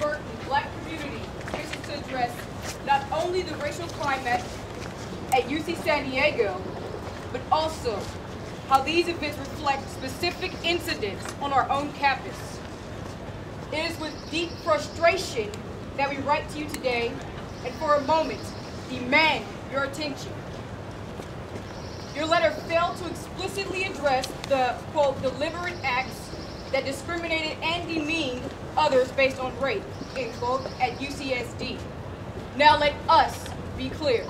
Berkeley Black community wishes to address not only the racial climate at UC San Diego, but also how these events reflect specific incidents on our own campus. It is with deep frustration that we write to you today and for a moment demand your attention. Your letter failed to explicitly address the, quote, deliberate acts that discriminated and demeaned others based on race, end quote, at UCSD. Now let us be clear.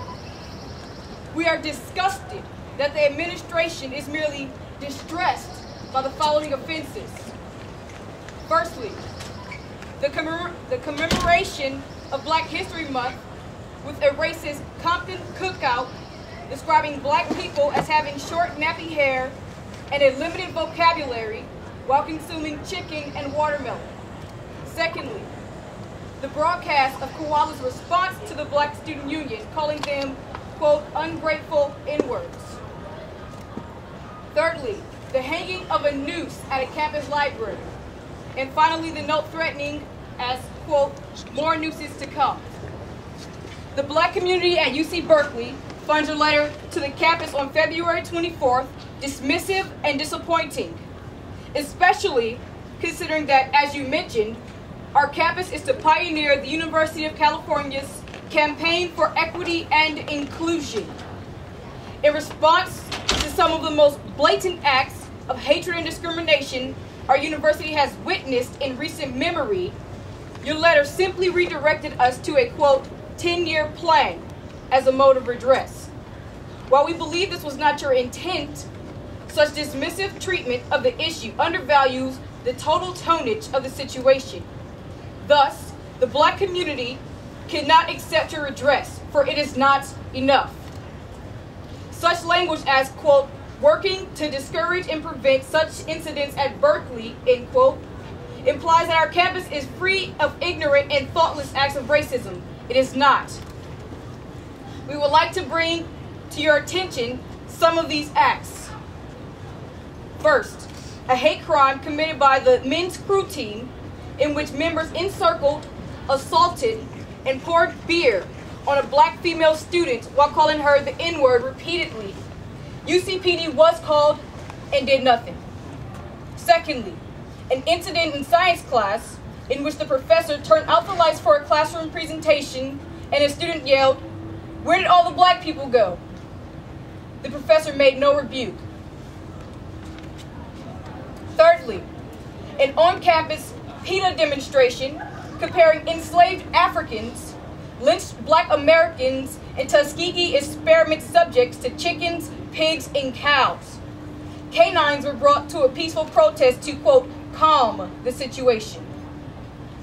We are disgusted that the administration is merely distressed by the following offenses. Firstly, the commemoration of Black History Month with a racist Compton cookout describing Black people as having short nappy hair and a limited vocabulary while consuming chicken and watermelon. Secondly, the broadcast of Koala's response to the Black Student Union, calling them, quote, ungrateful N-words. Thirdly, the hanging of a noose at a campus library. And finally, the note threatening as, quote, more nooses to come. The Black community at UC Berkeley finds your letter to the campus on February 24th dismissive and disappointing, especially considering that, as you mentioned, our campus is to pioneer the University of California's campaign for equity and inclusion. In response to some of the most blatant acts of hatred and discrimination our university has witnessed in recent memory, your letter simply redirected us to a, quote, 10-year plan as a mode of redress. While we believe this was not your intent, such dismissive treatment of the issue undervalues the total tonnage of the situation. Thus, the Black community cannot accept your redress, for it is not enough. Such language as, quote, working to discourage and prevent such incidents at Berkeley, end quote, implies that our campus is free of ignorant and thoughtless acts of racism. It is not. We would like to bring to your attention some of these acts. First, a hate crime committed by the men's crew team in which members encircled, assaulted, and poured beer on a Black female student while calling her the N-word repeatedly. UCPD was called and did nothing. Secondly, an incident in science class in which the professor turned out the lights for a classroom presentation and a student yelled, "Where did all the Black people go?" The professor made no rebuke. Thirdly, an on-campus PETA demonstration comparing enslaved Africans, lynched Black Americans, and Tuskegee experiment subjects to chickens, pigs, and cows. Canines were brought to a peaceful protest to, quote, calm the situation.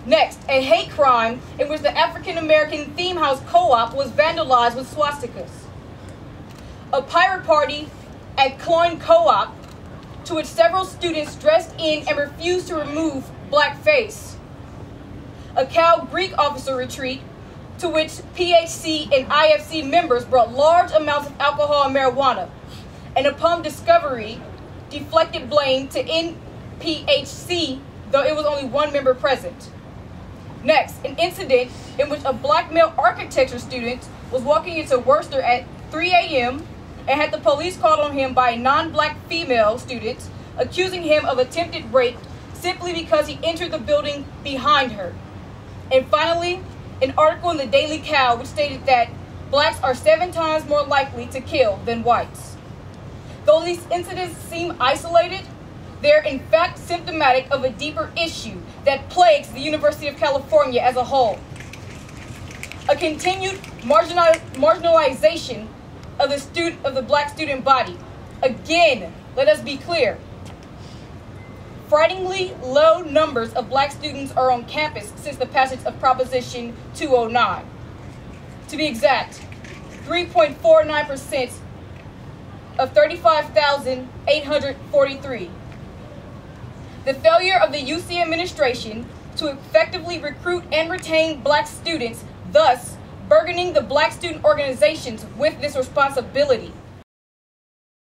Next, a hate crime in which the African American theme house co-op was vandalized with swastikas. A pirate party at Cloyne Co-op to which several students dressed in and refused to remove blackface. A Cal Greek officer retreat to which PHC and IFC members brought large amounts of alcohol and marijuana, and upon discovery, deflected blame to NPHC, though it was only one member present. Next, an incident in which a Black male architecture student was walking into Worcester at 3 a.m. and had the police called on him by a non-Black female student, accusing him of attempted rape simply because he entered the building behind her. And finally, an article in the Daily Cow which stated that Blacks are 7 times more likely to kill than whites. Though these incidents seem isolated, they're in fact symptomatic of a deeper issue that plagues the University of California as a whole. A continued marginalization of the Black student body. Again, let us be clear. Frighteningly low numbers of Black students are on campus since the passage of Proposition 209. To be exact, 3.49% of 35,843. The failure of the UC administration to effectively recruit and retain Black students, thus burdening the Black student organizations with this responsibility.